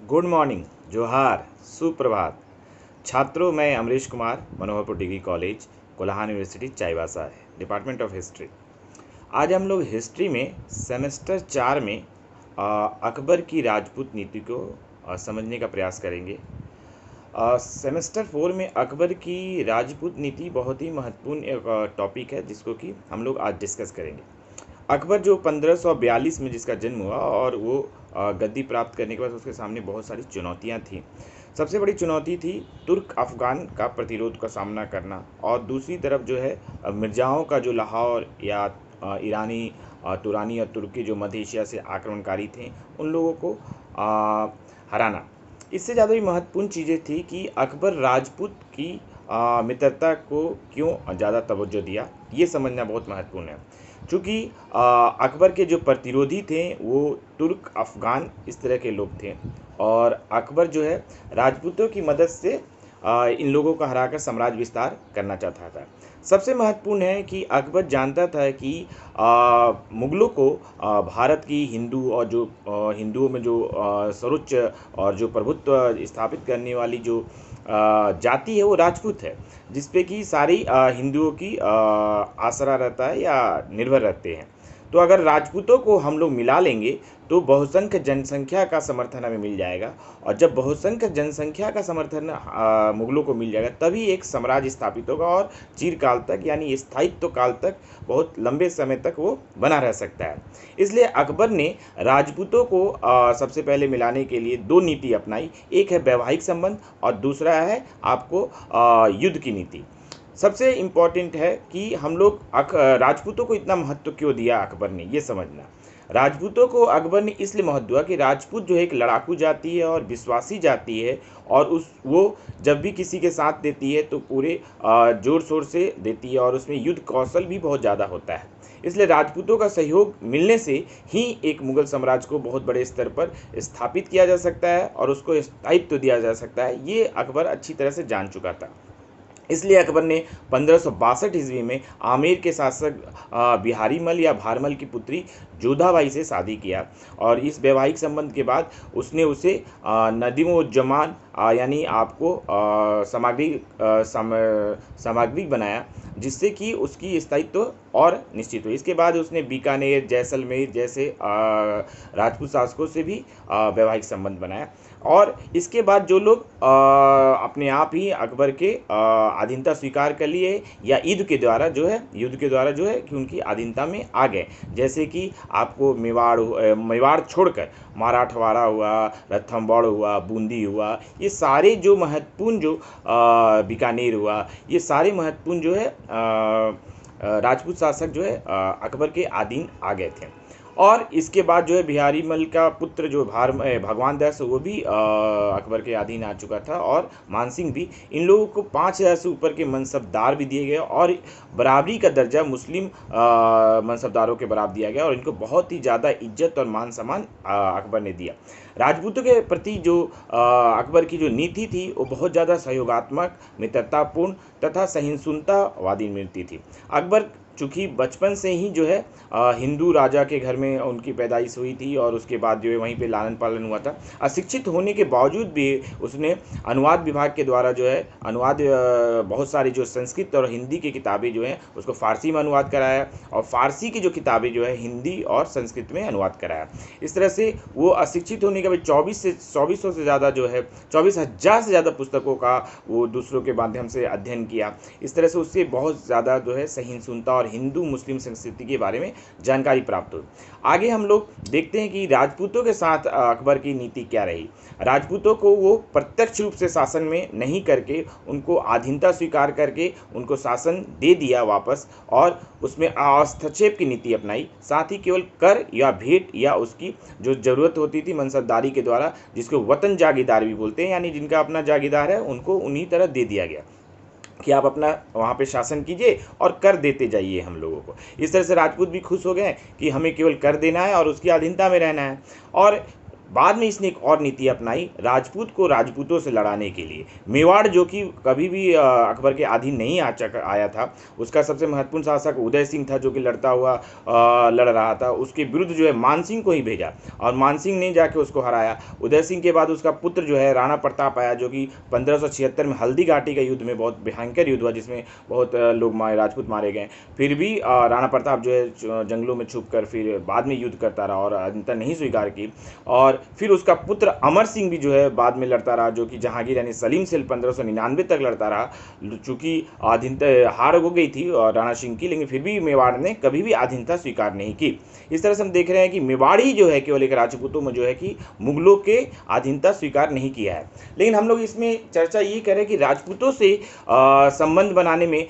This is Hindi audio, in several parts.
गुड मॉर्निंग, जोहार, सुप्रभात। छात्रों, मैं Amrish Kumar, Manoharpur degree college, Kolhan university, Chaibasa है, डिपार्टमेंट ऑफ हिस्ट्री। आज हम लोग हिस्ट्री में सेमेस्टर 4 में अकबर की राजपूत नीति को समझने का प्रयास करेंगे। सेमेस्टर 4 में अकबर की राजपूत नीति बहुत ही महत्वपूर्ण एक टॉपिक है, जिसको कि हम लोग आज डिस्कस करेंगे। अकबर जो 1542 में जिसका जन्म हुआ और वो गद्दी प्राप्त करने के बाद उसके सामने बहुत सारी चुनौतियां थीं। सबसे बड़ी चुनौती थी तुर्क अफ़गान का प्रतिरोध का सामना करना, और दूसरी तरफ जो है मिर्ज़ाओं का जो लाहौर या ईरानी, तुरानी और तुर्की जो मध्य एशिया से आक्रमणकारी थे, उन लोगों को हराना। इससे ज़्यादा भी महत्वपूर्ण चीज़ें थी कि अकबर राजपूत की मित्रता को क्यों ज़्यादा तवज्जो दिया, ये समझना बहुत महत्वपूर्ण है। चूँकि अकबर के जो प्रतिरोधी थे वो तुर्क अफ़गान इस तरह के लोग थे, और अकबर जो है राजपूतों की मदद से इन लोगों को हराकर साम्राज्य विस्तार करना चाहता था। सबसे महत्वपूर्ण है कि अकबर जानता था कि मुग़लों को भारत की हिंदू और जो हिंदुओं में जो सर्वोच्च और जो प्रभुत्व स्थापित करने वाली जो जाति है वो राजपूत है, जिस पे कि सारी हिंदुओं की आसरा रहता है या निर्भर रहते हैं। तो अगर राजपूतों को हम लोग मिला लेंगे तो बहुसंख्य जनसंख्या का समर्थन हमें मिल जाएगा, और जब बहुसंख्य जनसंख्या का समर्थन मुगलों को मिल जाएगा तभी एक साम्राज्य स्थापित होगा, और चिरकाल तक यानी स्थायित्व काल तक बहुत लंबे समय तक वो बना रह सकता है। इसलिए अकबर ने राजपूतों को सबसे पहले मिलाने के लिए दो नीति अपनाई। एक है वैवाहिक संबंध और दूसरा है आपको युद्ध की नीति। सबसे इम्पॉर्टेंट है कि हम लोग राजपूतों को इतना महत्व क्यों दिया अकबर ने, ये समझना। राजपूतों को अकबर ने इसलिए महत्व दिया कि राजपूत जो है एक लड़ाकू जाति है और विश्वासी जाति है, और वो जब भी किसी के साथ देती है तो पूरे जोर शोर से देती है, और उसमें युद्ध कौशल भी बहुत ज़्यादा होता है। इसलिए राजपूतों का सहयोग मिलने से ही एक मुगल साम्राज्य को बहुत बड़े स्तर पर स्थापित किया जा सकता है और उसको स्थायित्व दिया जा सकता है। ये अकबर अच्छी तरह से जान चुका था। इसलिए अकबर ने 1562 ईस्वी में आमेर के शासक बिहारीमल या भारमल की पुत्री जोधाबाई से शादी किया, और इस वैवाहिक संबंध के बाद उसने उसे नदीम-उज़्ज़मान यानी आपको सामग्री बनाया, जिससे कि उसकी स्थायित्व और निश्चित हुई। इसके बाद उसने बीकानेर, जैसलमेर जैसे राजपूत शासकों से भी वैवाहिक संबंध बनाया, और इसके बाद जो लोग अपने आप ही अकबर के अधीनता स्वीकार कर लिए या युद्ध के द्वारा जो है कि उनकी अधीनता में आ गए, जैसे कि आपको मेवाड़ छोड़कर मराठवाड़ा हुआ, रणथंभौर हुआ, बूंदी हुआ, ये सारे जो महत्वपूर्ण जो बीकानेर हुआ, ये सारे महत्वपूर्ण जो है राजपूत शासक जो है अकबर के अधीन आ गए थे। और इसके बाद जो है बिहारीमल का पुत्र जो भगवान दास, वो भी अकबर के अधीन आ चुका था, और मानसिंह भी। इन लोगों को 5000 से ऊपर के मनसबदार भी दिए गए, और बराबरी का दर्जा मुस्लिम मनसबदारों के बराबर दिया गया, और इनको बहुत ही ज़्यादा इज्जत और मान सम्मान अकबर ने दिया। राजपूतों के प्रति जो अकबर की जो नीति थी वो बहुत ज़्यादा सहयोगात्मक, मित्रतापूर्ण तथा सहिष्णुतावादी नीति थी। अकबर चूँकि बचपन से ही जो है हिंदू राजा के घर में उनकी पैदाइश हुई थी, और उसके बाद जो है वहीं पे लालन पालन हुआ था। अशिक्षित होने के बावजूद भी उसने अनुवाद विभाग के द्वारा जो है बहुत सारी जो संस्कृत और हिंदी की किताबें जो हैं उसको फ़ारसी में अनुवाद कराया, और फ़ारसी की जो किताबें जो है हिंदी और संस्कृत में अनुवाद कराया। इस तरह से वो अशिक्षित होने के बाद 2400 से ज़्यादा जो है 24,000 से ज़्यादा पुस्तकों का वो दूसरों के माध्यम से अध्ययन किया। इस तरह से उससे बहुत ज़्यादा जो है सहिष्णुता और हिंदू मुस्लिम संस्कृति के बारे में जानकारी प्राप्त हुई। आगे हम लोग देखते हैं कि राजपूतों के साथ अकबर की नीति क्या रही। राजपूतों को वो प्रत्यक्ष रूप से शासन में नहीं करके उनको अधीनता स्वीकार करके उनको शासन दे दिया वापस, और उसमें हस्तक्षेप की नीति अपनाई। साथ ही केवल कर या भेंट या उसकी जो ज़रूरत होती थी मनसबदारी के द्वारा, जिसको वतन जागीरदार भी बोलते हैं, यानी जिनका अपना जागीरदार है उनको उन्हीं तरह दे दिया गया कि आप अपना वहाँ पे शासन कीजिए और कर देते जाइए हम लोगों को। इस तरह से राजपूत भी खुश हो गए कि हमें केवल कर देना है और उसकी अधीनता में रहना है। और बाद में इसने एक और नीति अपनाई राजपूत को राजपूतों से लड़ाने के लिए। मेवाड़ जो कि कभी भी अकबर के अधीन नहीं आया था, उसका सबसे महत्वपूर्ण शासक उदय सिंह था जो कि लड़ता हुआ लड़ रहा था, उसके विरुद्ध जो है मानसिंह को ही भेजा और मानसिंह ने जाके उसको हराया। उदय सिंह के बाद उसका पुत्र जो है राणा प्रताप आया, जो कि 1576 में हल्दी घाटी का युद्ध में बहुत भयंकर युद्ध हुआ जिसमें बहुत लोग राजपूत मारे गए। फिर भी राणा प्रताप जो है जंगलों में छुप कर फिर बाद में युद्ध करता रहा और अंतर नहीं स्वीकार की। और फिर उसका पुत्र अमर सिंह भी जो है बाद में लड़ता रहा, जो कि जहांगीर यानी सलीम से 1599 तक लड़ता रहा। चूंकि अधीनता हार हो गई थी और राणा सिंह की, लेकिन फिर भी मेवाड़ ने कभी भी अधीनता स्वीकार नहीं की। इस तरह से हम देख रहे हैं कि मेवाड़ी जो है केवल एक राजपूतों में जो है कि मुगलों के अधीनता स्वीकार नहीं किया है। लेकिन हम लोग इसमें चर्चा ये करें कि राजपूतों से संबंध बनाने में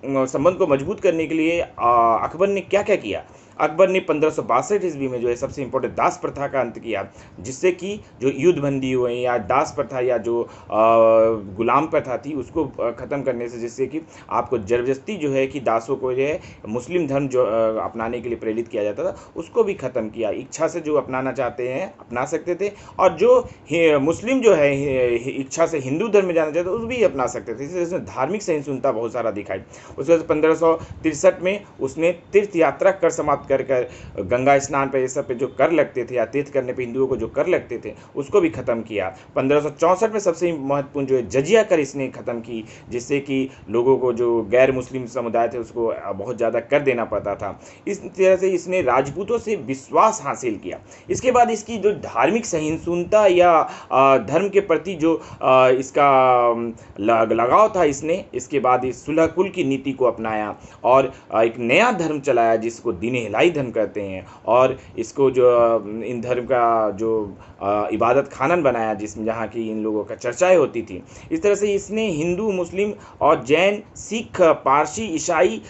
संबंध को मजबूत करने के लिए अकबर ने क्या क्या किया। अकबर ने 1562 ईस्वी में जो है सबसे इम्पोर्टेंट दास प्रथा का अंत किया, जिससे कि जो युद्ध बंदी हुए या दास प्रथा या जो गुलाम प्रथा थी उसको ख़त्म करने से, जिससे कि आपको जबरदस्ती जो है कि दासों को जो है मुस्लिम धर्म जो अपनाने के लिए प्रेरित किया जाता था उसको भी ख़त्म किया। इच्छा से जो अपनाना चाहते हैं अपना सकते थे, और जो मुस्लिम जो है इच्छा से हिंदू धर्म में जाना चाहते उस भी अपना सकते थे। इसलिए उसने धार्मिक सहिष्णुता बहुत सारा दिखाई। उसके बाद 1563 में उसने तीर्थ यात्रा कर समाप्त कर गंगा स्नान पे ये सब पे जो कर लगते थे या तीर्थ करने पे हिंदुओं को जो कर लगते थे उसको भी खत्म किया। 1564 में सबसे महत्वपूर्ण जो है जजिया कर इसने खत्म की, जिससे कि लोगों को जो गैर मुस्लिम समुदाय थे उसको बहुत ज़्यादा कर देना पड़ता था। इस तरह से इसने राजपूतों से विश्वास हासिल किया। इसके बाद इसकी जो धार्मिक सहिष्णुता या धर्म के प्रति जो इसका लगाव था, इसने इसके बाद इस सुलह कुल की नीति को अपनाया और एक नया धर्म चलाया जिसको दीन इलाही धर्म कहते हैं, और इसको जो इन धर्म का जो इबादत खानन बनाया जिसमें जहाँ की इन लोगों का चर्चाएं होती थी। इस तरह से इसने हिंदू, मुस्लिम और जैन, सिख, पारसी, ईसाई,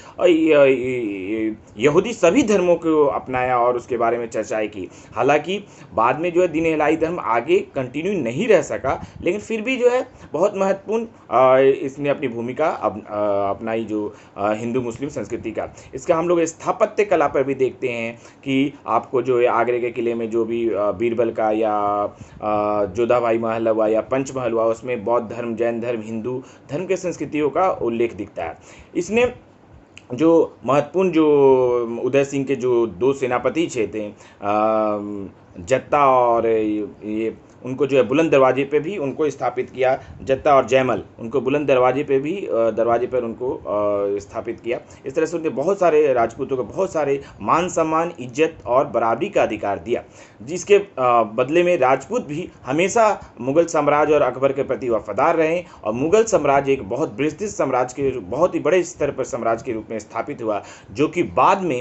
यहूदी सभी धर्मों को अपनाया और उसके बारे में चर्चाएं की। हालांकि बाद में जो है दीन इलाही धर्म आगे कंटिन्यू नहीं रह सका, लेकिन फिर भी जो है बहुत महत्वपूर्ण इसने अपनी भूमिका अपनाई जो हिंदू मुस्लिम संस्कृति का। इसका हम लोग स्थापत्य कला पर भी देखते हैं कि आपको जो है आगरे के किले में जो भी बीरबल का या जोधाबाई महल हुआ या पंचमहल हुआ उसमें बौद्ध धर्म, जैन धर्म, हिंदू धर्म के संस्कृतियों का उल्लेख दिखता है। इसने जो महत्वपूर्ण जो उदय सिंह के जो दो सेनापति थे जत्ता और ये उनको जो है बुलंद दरवाजे पे भी उनको स्थापित किया। जत्ता और जयमल उनको बुलंद दरवाजे पे भी दरवाजे पर उनको स्थापित किया। इस तरह से उन्होंने बहुत सारे राजपूतों को बहुत सारे मान सम्मान, इज्जत और बराबरी का अधिकार दिया, जिसके बदले में राजपूत भी हमेशा मुगल साम्राज्य और अकबर के प्रति वफादार रहे और मुगल साम्राज्य एक बहुत विस्तृत साम्राज्य के बहुत ही बड़े स्तर पर साम्राज्य के रूप में स्थापित हुआ, जो कि बाद में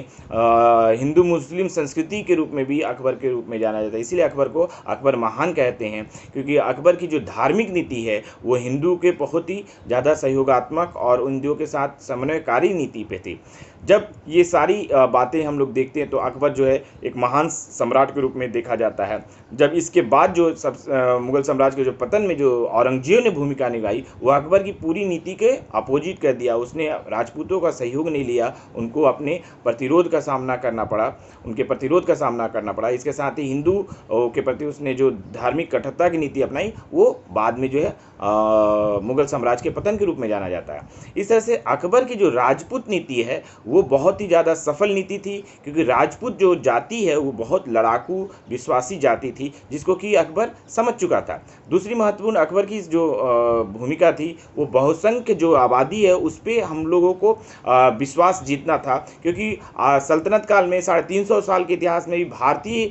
हिंदू मुस्लिम संस्कृति के रूप में भी अकबर के रूप में जाना जाता है। इसीलिए अकबर को अकबर महान कहते हैं, क्योंकि अकबर की जो धार्मिक नीति है वो हिंदू के बहुत ही ज़्यादा सहयोगात्मक और हिंदुओं के साथ समन्वयकारी नीति पे थी। जब ये सारी बातें हम लोग देखते हैं तो अकबर जो है एक महान सम्राट के रूप में देखा जाता है। जब इसके बाद जो मुगल साम्राज्य के जो पतन में जो औरंगजेब ने भूमिका निभाई वो अकबर की पूरी नीति के अपोजिट कर दिया। उसने राजपूतों का सहयोग नहीं लिया, उनको अपने प्रतिरोध का सामना करना पड़ा, उनके प्रतिरोध का सामना करना पड़ा। इसके साथ ही हिंदू के प्रति उसने जो धार्मिक कठोरता की नीति अपनाई वो बाद में जो है मुगल साम्राज्य के पतन के रूप में जाना जाता है। इस तरह से अकबर की जो राजपूत नीति है वो बहुत ही ज़्यादा सफल नीति थी, क्योंकि राजपूत जो जाति है वो बहुत लड़ाकू विश्वासी जाति थी जिसको कि अकबर समझ चुका था। दूसरी महत्वपूर्ण अकबर की जो भूमिका थी वो बहुसंख्य जो आबादी है उस पर हम लोगों को विश्वास जीतना था, क्योंकि सल्तनत काल में 350 साल के इतिहास में भी भारतीय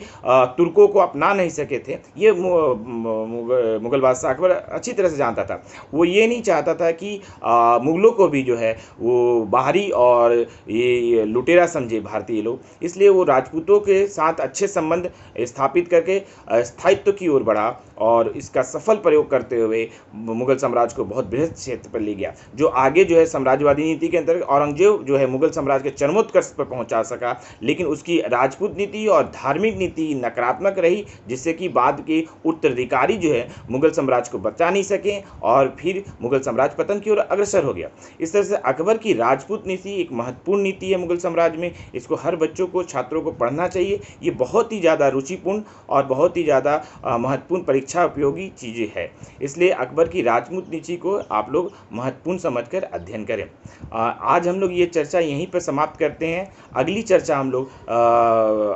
तुर्कों को अपना नहीं सके थे। ये मुगल बादशाह अकबर अच्छी तरह से जानता था। वो ये नहीं चाहता था कि मुगलों को भी जो है वो बाहरी और ये लुटेरा समझे भारतीय लोग, इसलिए वो राजपूतों के साथ अच्छे संबंध स्थापित करके स्थायित्व की ओर बढ़ा और इसका सफल प्रयोग करते हुए मुगल साम्राज्य को बहुत बृहद क्षेत्र पर ले गया, जो आगे जो है साम्राज्यवादी नीति के अंतर्गत औरंगजेब जो है मुगल साम्राज्य के चरमोत्कर्ष पर पहुंचा सका, लेकिन उसकी राजपूत नीति और धार्मिक नीति नकारात्मक रही, जिससे कि बाद के उत्तराधिकारी जो है मुगल साम्राज्य को बचा नहीं सके और फिर मुगल साम्राज्य पतन की ओर अग्रसर हो गया। इस तरह से अकबर की राजपूत नीति एक महत्वपूर्ण नीति है मुगल साम्राज्य में, इसको हर बच्चों को, छात्रों को पढ़ना चाहिए। ये बहुत ही ज़्यादा रुचिपूर्ण और बहुत ही ज़्यादा महत्वपूर्ण परीक्षा उपयोगी चीज़ें है। इसलिए अकबर की राजपूत नीति को आप लोग महत्वपूर्ण समझकर अध्ययन करें। आज हम लोग ये चर्चा यहीं पर समाप्त करते हैं। अगली चर्चा हम लोग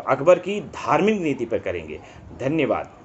अकबर की धार्मिक नीति पर करेंगे। धन्यवाद।